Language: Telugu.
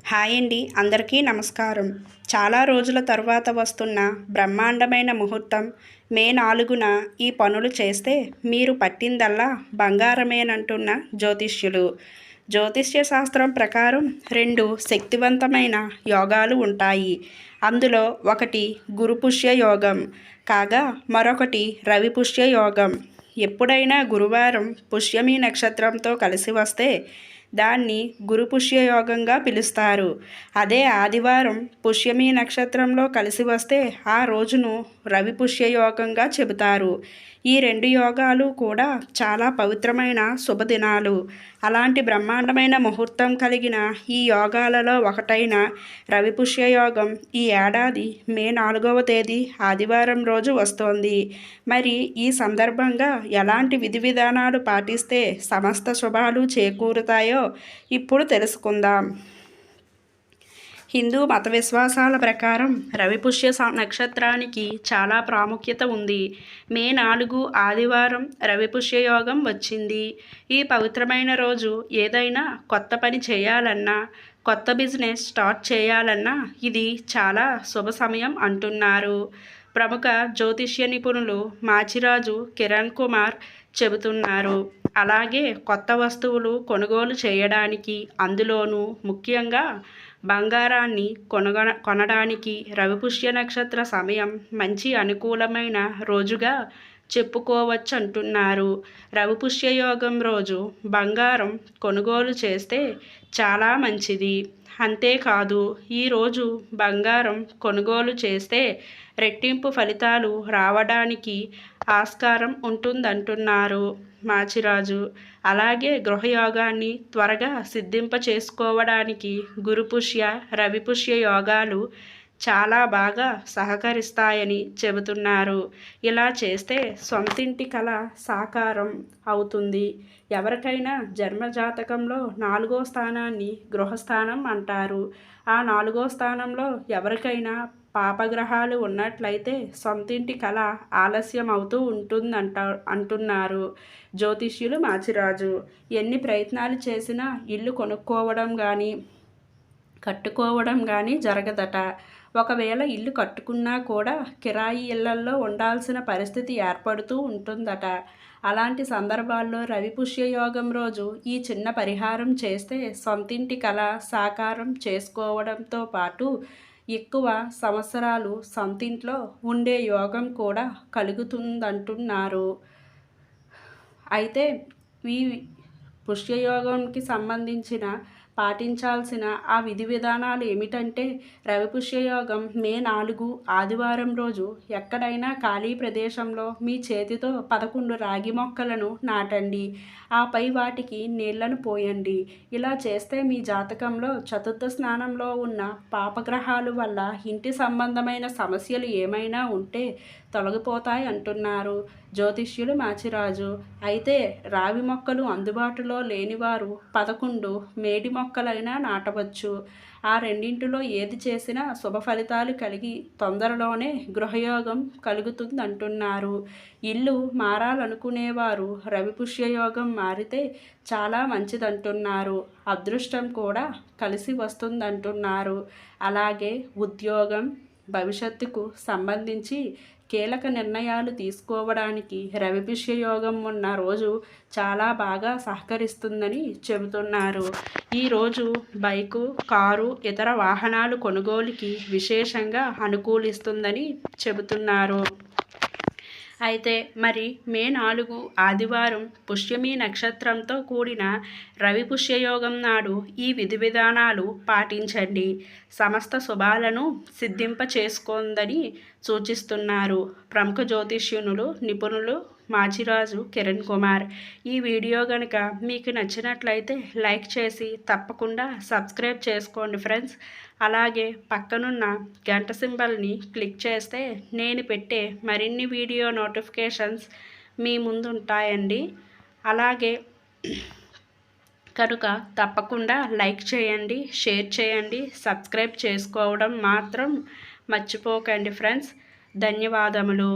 హాయ్ అండి, అందరికీ నమస్కారం. చాలా రోజుల తర్వాత వస్తున్న బ్రహ్మాండమైన ముహూర్తం మే 4న ఈ పనులు చేస్తే మీరు పట్టిందల్లా బంగారమేనంటున్న జ్యోతిష్యులు. జ్యోతిష్య శాస్త్రం ప్రకారం 2 శక్తివంతమైన యోగాలు ఉంటాయి. అందులో ఒకటి గురుపుష్య యోగం కాగా మరొకటి రవిపుష్య యోగం. ఎప్పుడైనా గురువారం పుష్యమి నక్షత్రంతో కలిసి వస్తే దాన్ని గురుపుష్య యోగంగా పిలుస్తారు. అదే ఆదివారం పుష్యమి నక్షత్రంలో కలిసి వస్తే ఆ రోజును రవిపుష్య యోగంగా చెబుతారు. ఈ 2 యోగాలు కూడా చాలా పవిత్రమైన శుభదినాలు. అలాంటి బ్రహ్మాండమైన ముహూర్తం కలిగిన ఈ యోగాలలో ఒకటైన రవిపుష్య యోగం ఈ ఏడాది మే 4వ తేదీ ఆదివారం రోజు వస్తోంది. మరి ఈ సందర్భంగా ఎలాంటి విధి విధానాలు పాటిస్తే సమస్త శుభాలు చేకూరుతాయో ఇప్పుడు తెలుసుకుందాం. హిందూ మత విశ్వాసాల ప్రకారం రవిపుష్య నక్షత్రానికి చాలా ప్రాముఖ్యత ఉంది. మే 4 ఆదివారం రవిపుష్య యోగం వచ్చింది. ఈ పవిత్రమైన రోజు ఏదైనా కొత్త పని చేయాలన్నా, కొత్త బిజినెస్ స్టార్ట్ చేయాలన్నా ఇది చాలా శుభ సమయం అంటున్నారు. ప్రముఖ జ్యోతిష్య నిపుణులు మాచిరాజు కిరణ్ కుమార్ చెబుతున్నారు. అలాగే కొత్త వస్తువులు కొనుగోలు చేయడానికి, అందులోనూ ముఖ్యంగా బంగారాన్ని కొనడానికి రవిపుష్య నక్షత్ర సమయం మంచి అనుకూలమైన రోజుగా చెప్పుకోవచ్చు అంటున్నారు. రవిపుష్య యోగం రోజు బంగారం కొనుగోలు చేస్తే చాలా మంచిది. అంతేకాదు, ఈరోజు బంగారం కొనుగోలు చేస్తే రెట్టింపు ఫలితాలు రావడానికి ఆస్కారం ఉంటుందంటున్నారు మాచిరాజు. అలాగే గృహయోగాన్ని త్వరగా సిద్ధింప చేసుకోవడానికి గురుపుష్య రవిపుష్య యోగాలు చాలా బాగా సహకరిస్తాయని చెబుతున్నారు. ఇలా చేస్తే సొంతింటి కల సాకారం అవుతుంది. ఎవరికైనా జన్మజాతకంలో 4వ స్థానాన్ని గృహస్థానం అంటారు. ఆ 4వ స్థానంలో ఎవరికైనా పాపగ్రహాలు ఉన్నట్లయితే సొంతింటి కళ ఆలస్యం అవుతూ అంటున్నారు జ్యోతిష్యులు మాచిరాజు. ఎన్ని ప్రయత్నాలు చేసినా ఇల్లు కొనుక్కోవడం కానీ కట్టుకోవడం కానీ జరగదట. ఒకవేళ ఇల్లు కట్టుకున్నా కూడా కిరాయి ఇళ్లల్లో ఉండాల్సిన పరిస్థితి ఏర్పడుతూ ఉంటుందట. అలాంటి సందర్భాల్లో రవిపుష్య యోగం రోజు ఈ చిన్న పరిహారం చేస్తే సొంతింటి కళ సాకారం చేసుకోవడంతో పాటు ఎక్కువ సంవత్సరాలు సొంతింట్లో ఉండే యోగం కూడా కలుగుతుందంటున్నారు. అయితే ఈ పుష్యయోగంకి సంబంధించిన పాటించాల్సిన ఆ విధి విధానాలు ఏమిటంటే, రవిపుష్యయోగం మే 4 ఆదివారం రోజు ఎక్కడైనా ఖాళీ ప్రదేశంలో మీ చేతితో 11 రాగి మొక్కలను నాటండి. ఆపై వాటికి నీళ్లను పోయండి. ఇలా చేస్తే మీ జాతకంలో చతుర్థ స్నానంలో ఉన్న పాపగ్రహాలు వల్ల ఇంటి సంబంధమైన సమస్యలు ఏమైనా ఉంటే తొలగిపోతాయి అంటున్నారు జ్యోతిష్యులు మాచిరాజు. అయితే రావి మొక్కలు అందుబాటులో లేనివారు 11 మేడి మొక్కలైనా నాటవచ్చు. ఆ రెండింటిలో ఏది చేసినా శుభ ఫలితాలు కలిగి తొందరలోనే గృహయోగం కలుగుతుందంటున్నారు. ఇల్లు మారాలనుకునేవారు రవిపుష్యయోగం మారితే చాలా మంచిదంటున్నారు. అదృష్టం కూడా కలిసి వస్తుందంటున్నారు. అలాగే ఉద్యోగం, భవిష్యత్తుకు సంబంధించి కీలక నిర్ణయాలు తీసుకోవడానికి రవిపుష్య యోగం ఉన్న రోజు చాలా బాగా సహకరిస్తుందని చెబుతున్నారు. ఈరోజు బైకు, కారు, ఇతర వాహనాలు కొనుగోలుకి విశేషంగా అనుకూలిస్తుందని చెబుతున్నారు. అయితే మరి మే 4 ఆదివారం పుష్యమి నక్షత్రంతో కూడిన రవిపుష్యయోగం నాడు ఈ విధి విధానాలు పాటించండి. సమస్త శుభాలను సిద్ధింప చేసుకుందని సూచిస్తున్నారు ప్రముఖ జ్యోతిష్యునులు నిపుణులు మాచిరాజు కిరణ్ కుమార్. ఈ వీడియో కనుక మీకు నచ్చినట్లయితే లైక్ చేసి తప్పకుండా సబ్స్క్రైబ్ చేసుకోండి ఫ్రెండ్స్. అలాగే పక్కనున్న గంట సింబల్ని క్లిక్ చేస్తే నేను పెట్టే మరిన్ని వీడియో నోటిఫికేషన్స్ మీ ముందు ఉంటాయండి. అలాగే కనుక తప్పకుండా లైక్ చేయండి, షేర్ చేయండి, సబ్స్క్రైబ్ చేసుకోవడం మాత్రం మర్చిపోకండి ఫ్రెండ్స్. ధన్యవాదములు.